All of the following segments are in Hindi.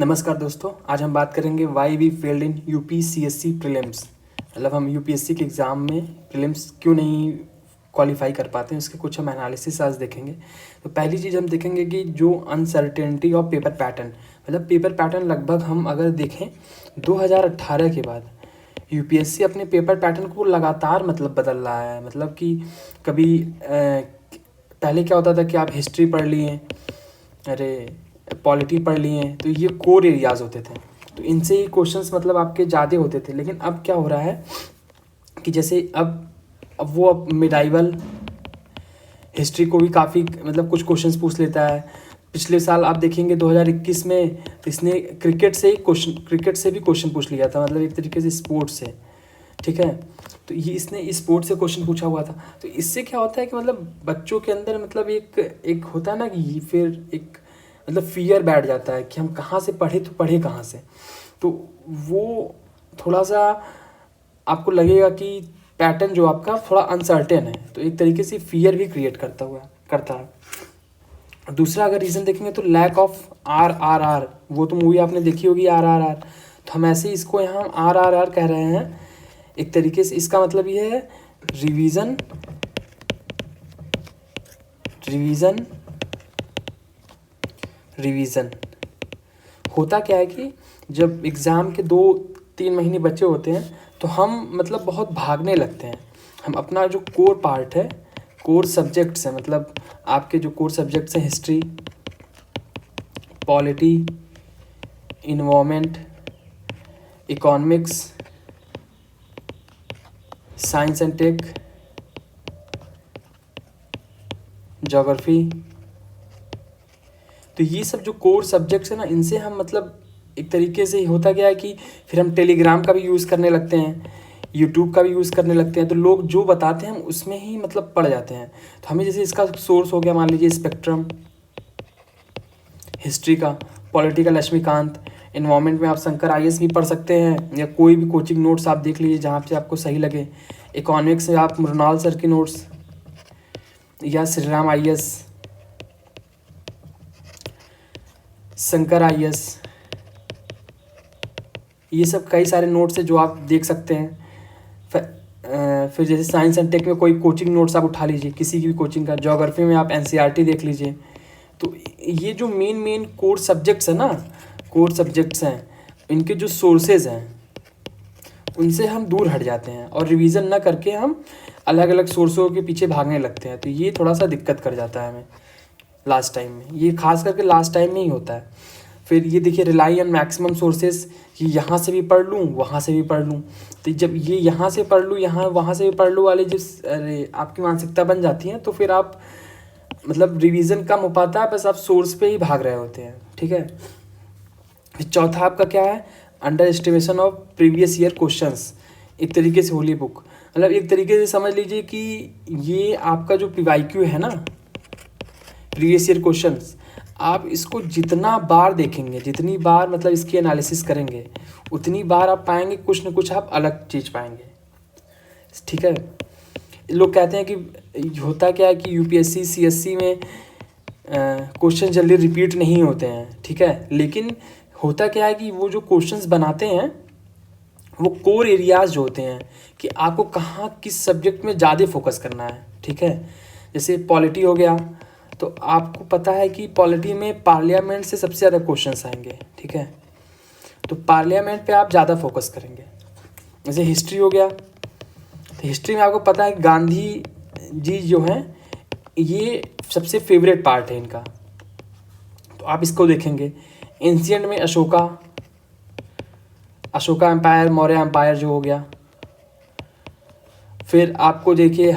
नमस्कार दोस्तों, आज हम बात करेंगे why we failed in UPSC prelims. मतलब हम यूपीएससी के एग्ज़ाम में प्रीलिम्स क्यों नहीं क्वालिफाई कर पाते हैं, उसके कुछ हम एनालिसिस आज देखेंगे। तो पहली चीज़ हम देखेंगे कि जो अनसर्टेनिटी ऑफ पेपर पैटर्न, मतलब पेपर पैटर्न लगभग हम अगर देखें 2018 के बाद यूपीएससी अपने पेपर पैटर्न को लगातार मतलब बदल रहा है। मतलब कि कभी पहले क्या होता था कि आप हिस्ट्री पढ़ लिए, अरे पॉलिटी पढ़ लिए, तो ये कोर एरियाज़ होते थे, तो इनसे ही क्वेश्चंस मतलब आपके ज़्यादा होते थे। लेकिन अब क्या हो रहा है कि जैसे अब वो मिडाइवल हिस्ट्री को भी काफ़ी मतलब कुछ क्वेश्चंस पूछ लेता है। पिछले साल आप देखेंगे 2021 में इसने क्रिकेट से भी क्वेश्चन पूछ लिया था, मतलब एक तरीके से स्पोर्ट्स से, ठीक है। तो ये इसने स्पोर्ट्स से क्वेश्चन पूछा हुआ था। तो इससे क्या होता है कि मतलब बच्चों के अंदर मतलब एक होता है ना कि फिर एक मतलब फियर बैठ जाता है कि हम कहाँ से पढ़े, तो पढ़े कहाँ से। तो वो थोड़ा सा आपको लगेगा कि पैटर्न जो आपका थोड़ा अनसर्टेन है, तो एक तरीके से फियर भी क्रिएट करता है। दूसरा अगर रीज़न देखेंगे तो लैक ऑफ RRR, वो तो मूवी आपने देखी होगी RRR, तो हम ऐसे इसको यहाँ RRR कह रहे हैं। एक तरीके से इसका मतलब ये है रिवीजन रिवीजन रिवीजन। होता क्या है कि जब एग्ज़ाम के 2-3 महीने बचे होते हैं तो हम मतलब बहुत भागने लगते हैं। हम अपना जो कोर पार्ट है, कोर सब्जेक्ट्स हैं, मतलब आपके जो कोर सब्जेक्ट्स हैं history, polity, environment, economics, science and tech, geography, तो ये सब जो कोर सब्जेक्ट्स हैं ना, इनसे हम मतलब एक तरीके से होता क्या है कि फिर हम टेलीग्राम का भी यूज़ करने लगते हैं, यूट्यूब का भी यूज़ करने लगते हैं। तो लोग जो बताते हैं हम उसमें ही मतलब पढ़ जाते हैं। तो हमें जैसे इसका सोर्स हो गया, मान लीजिए स्पेक्ट्रम हिस्ट्री का, पॉलिटिकल लक्ष्मीकांत, इन्वायरमेंट में आप शंकर IAS भी पढ़ सकते हैं, या कोई भी कोचिंग नोट्स आप देख लीजिए जहाँ पे आपको सही लगे। इकोनॉमिक्स में आप मृणाल सर के नोट्स या श्री राम IAS, शंकर IAS, ये सब कई सारे नोट्स हैं जो आप देख सकते हैं। फिर जैसे साइंस एंड टेक में कोई कोचिंग नोट्स आप उठा लीजिए, किसी की भी कोचिंग का। ज्योग्राफी में आप NCERT देख लीजिए। तो ये जो मेन कोर सब्जेक्ट्स हैं ना, कोर सब्जेक्ट्स हैं, इनके जो सोर्सेज हैं उनसे हम दूर हट जाते हैं और रिवीजन ना करके हम अलग अलग सोर्सों के पीछे भागने लगते हैं। तो ये थोड़ा सा दिक्कत कर जाता है हमें लास्ट टाइम में, ये खास करके लास्ट टाइम में ही होता है। फिर ये देखिए रिलाई ऑन मैक्सिमम सोर्सेज, कि यहाँ से भी पढ़ लूँ वहाँ से भी पढ़ लूँ। तो जब ये यहाँ से पढ़ लूँ यहाँ वहाँ से भी पढ़ लूँ वाली जिस आपकी मानसिकता बन जाती है, तो फिर आप मतलब रिवीजन कम हो पाता है, बस आप सोर्स पे ही भाग रहे होते हैं, ठीक है। फिर चौथा आपका क्या है, under estimation of previous year questions. एक तरीके से होली बुक, मतलब एक तरीके से समझ लीजिए कि ये आपका जो PYQ है ना, प्रीवियस ईयर क्वेश्चंस, आप इसको जितना बार देखेंगे, जितनी बार मतलब इसकी एनालिसिस करेंगे, उतनी बार आप पाएंगे कुछ न कुछ आप अलग चीज़ पाएंगे, ठीक है। लोग कहते हैं कि होता क्या है कि UPSC CSC में क्वेश्चन जल्दी रिपीट नहीं होते हैं, ठीक है। लेकिन होता क्या है कि वो जो क्वेश्चंस बनाते हैं वो कोर एरियाज़ जो होते हैं, कि आपको कहाँ किस सब्जेक्ट में ज़्यादा फोकस करना है, ठीक है। जैसे पॉलिटी हो गया, तो आपको पता है कि पॉलिटी में पार्लियामेंट से सबसे ज़्यादा क्वेश्चंस आएंगे, ठीक है। तो पार्लियामेंट पे आप ज़्यादा फोकस करेंगे। जैसे हिस्ट्री हो गया, तो हिस्ट्री में आपको पता है गांधी जी जो हैं ये सबसे फेवरेट पार्ट है इनका, तो आप इसको देखेंगे। एंशिएंट में अशोका एम्पायर, मौर्य एम्पायर जो हो गया। फिर आपको देखिए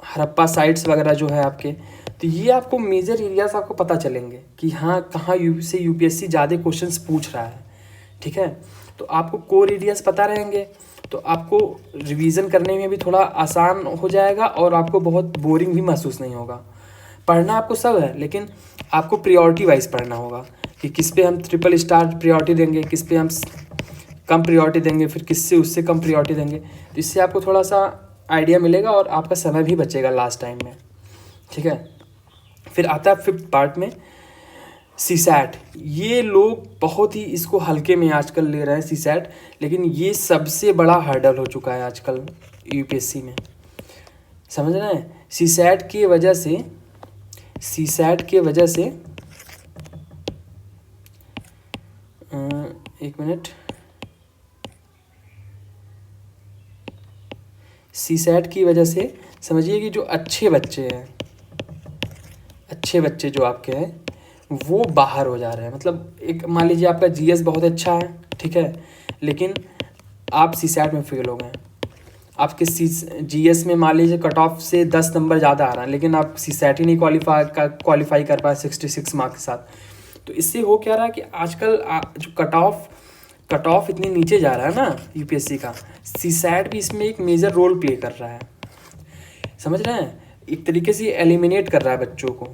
हड़प्पा साइट्स वगैरह जो है आपके, तो ये आपको मेजर एरियाज आपको पता चलेंगे कि हाँ कहाँ से UPSC ज़्यादा क्वेश्चंस पूछ रहा है, ठीक है। तो आपको कोर एरियाज पता रहेंगे तो आपको रिवीजन करने में भी थोड़ा आसान हो जाएगा और आपको बहुत बोरिंग भी महसूस नहीं होगा। पढ़ना आपको सब है, लेकिन आपको प्रायोरिटी वाइज पढ़ना होगा कि किस पे हम ट्रिपल स्टार प्रायोरिटी देंगे, किस पे हम कम प्रायोरिटी देंगे, फिर किससे उससे कम प्रायोरिटी देंगे। तो इससे आपको थोड़ा सा आइडिया मिलेगा और आपका समय भी बचेगा लास्ट टाइम में, ठीक है। फिर आता है 5th पार्ट में सीसैट, ये लोग बहुत ही इसको हल्के में आजकल ले रहे हैं सीसैट, लेकिन ये सबसे बड़ा हर्डल हो चुका है आजकल यूपीएससी में, समझ रहे हैं। सीसैट की वजह से एक मिनट, सीसैट की वजह से समझिए कि जो अच्छे बच्चे जो आपके हैं वो बाहर हो जा रहे हैं। मतलब एक मान लीजिए आपका जीएस बहुत अच्छा है, ठीक है, लेकिन आप सीसैट में फेल हो गए, आपके जीएस में मान लीजिए कट ऑफ से 10 नंबर ज़्यादा आ रहा है, लेकिन आप सीसैट ही नहीं क्वालिफाई कर पाए 66 मार्क्स के साथ। तो इससे हो क्या रहा है कि आजकल जो कट ऑफ इतनी नीचे जा रहा है ना यूपीएससी का, सीसैट भी इसमें एक मेजर रोल प्ले कर रहा है, समझ रहे हैं। एक तरीके से एलिमिनेट कर रहा है बच्चों को।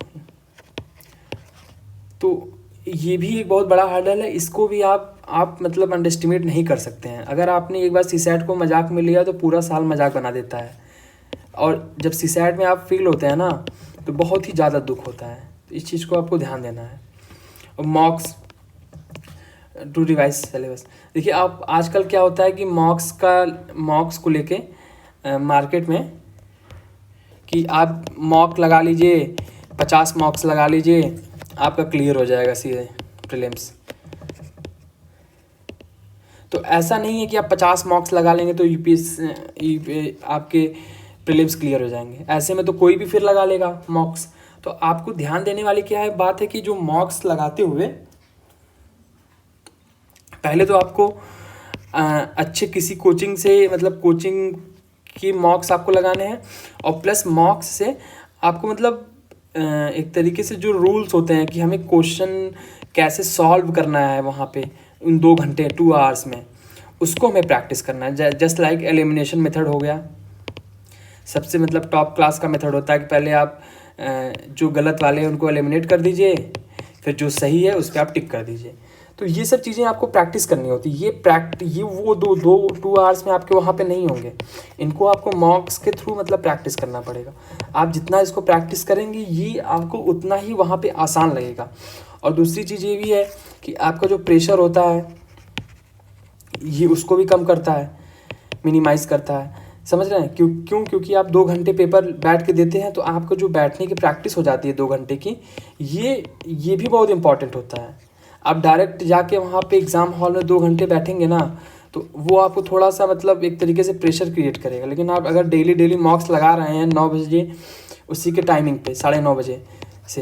तो ये भी एक बहुत बड़ा हर्डल है, इसको भी आप मतलब अंडरएस्टिमेट नहीं कर सकते हैं। अगर आपने एक बार सीसैट को मजाक में लिया तो पूरा साल मजाक बना देता है, और जब सीसैट में आप फेल होते हैं ना तो बहुत ही ज़्यादा दुख होता है। तो इस चीज़ को आपको ध्यान देना है। और टू रिवाइज सिलेबस, देखिए आप आजकल क्या होता है कि मॉक्स को लेके मार्केट में कि आप मॉक लगा लीजिए, 50 मॉक्स लगा लीजिए, आपका क्लियर हो जाएगा सीधे प्रीलिम्स। तो ऐसा नहीं है कि आप 50 मॉक्स लगा लेंगे तो आपके प्रीलिम्स क्लियर हो जाएंगे। ऐसे में तो कोई भी फिर लगा लेगा मॉक्स। तो आपको ध्यान देने वाली क्या है बात है कि जो मॉक्स लगाते हुए पहले तो आपको अच्छे किसी कोचिंग से, मतलब कोचिंग की मॉक्स आपको लगाने हैं, और प्लस मॉक्स से आपको मतलब एक तरीके से जो रूल्स होते हैं कि हमें क्वेश्चन कैसे सॉल्व करना है वहाँ पे उन 2 घंटे 2 आवर्स में, उसको हमें प्रैक्टिस करना है। जस्ट लाइक एलिमिनेशन मेथड हो गया, सबसे मतलब टॉप क्लास का मेथड होता है कि पहले आप जो गलत वाले हैं उनको एलिमिनेट कर दीजिए, फिर जो सही है उस पर आप टिक कर दीजिए। तो ये सब चीज़ें आपको प्रैक्टिस करनी होती है। ये वो 2 आवर्स में आपके वहाँ पे नहीं होंगे, इनको आपको मॉक्स के थ्रू मतलब प्रैक्टिस करना पड़ेगा। आप जितना इसको प्रैक्टिस करेंगे ये आपको उतना ही वहाँ पे आसान लगेगा। और दूसरी चीज़ ये भी है कि आपका जो प्रेशर होता है ये उसको भी कम करता है, मिनिमाइज़ करता है, समझ रहे हैं। क्योंकि आप 2 घंटे पेपर बैठ के देते हैं तो आपको जो बैठने की प्रैक्टिस हो जाती है 2 घंटे की, ये भी बहुत इंपॉर्टेंट होता है। आप डायरेक्ट जाके वहाँ पे एग्ज़ाम हॉल में 2 घंटे बैठेंगे ना तो वो आपको थोड़ा सा मतलब एक तरीके से प्रेशर क्रिएट करेगा। लेकिन आप अगर डेली मॉक्स लगा रहे हैं 9 बजे उसी के टाइमिंग पे 9:30 बजे से,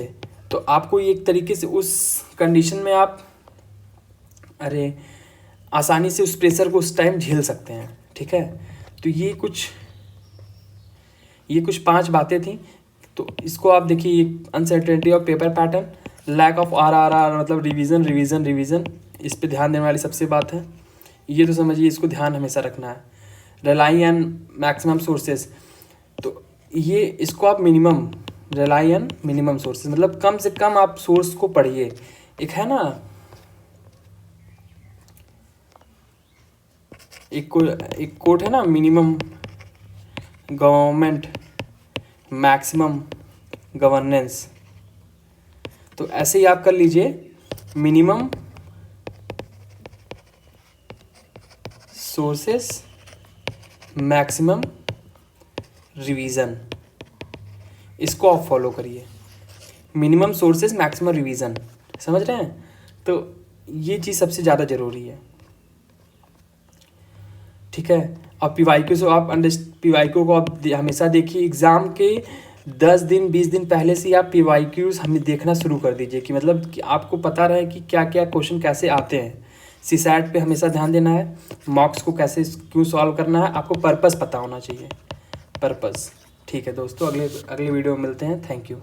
तो आपको एक तरीके से उस कंडीशन में आप आसानी से उस प्रेशर को उस टाइम झेल सकते हैं, ठीक है। तो ये कुछ 5 बातें थी। तो इसको आप देखिए, uncertainty of paper pattern, lack of आर मतलब रिवीजन, इस पे ध्यान देने वाली सबसे बात है। ये तो समझिए, इसको ध्यान हमेशा रखना है। रिलाई ऑन मैक्सिमम सोर्सेज, तो ये इसको आप रिलाई ऑन मिनिमम सोर्सेज, मतलब कम से कम आप सोर्स को पढ़िए। एक है ना, एक कोट है ना, मिनिमम गवर्नमेंट मैक्सिमम गवर्नेंस। तो ऐसे ही आप कर लीजिए, मिनिमम सोर्सेस मैक्सिमम रिवीजन, इसको आप फॉलो करिए। मिनिमम सोर्सेस मैक्सिमम रिवीजन, समझ रहे हैं। तो ये चीज़ सबसे ज़्यादा ज़रूरी है, ठीक है। और पीवाईक्यू को आप हमेशा देखिए। एग्ज़ाम के 10 दिन 20 दिन पहले से आप पीवाईक्यूज़ हमें देखना शुरू कर दीजिए, कि मतलब कि आपको पता रहे कि क्या क्या क्वेश्चन कैसे आते हैं। सीसैट पे हमेशा ध्यान देना है, मॉक्स को कैसे क्यों सॉल्व करना है, आपको पर्पस पता होना चाहिए, पर्पस। ठीक है दोस्तों, अगले वीडियो में मिलते हैं। Thank you.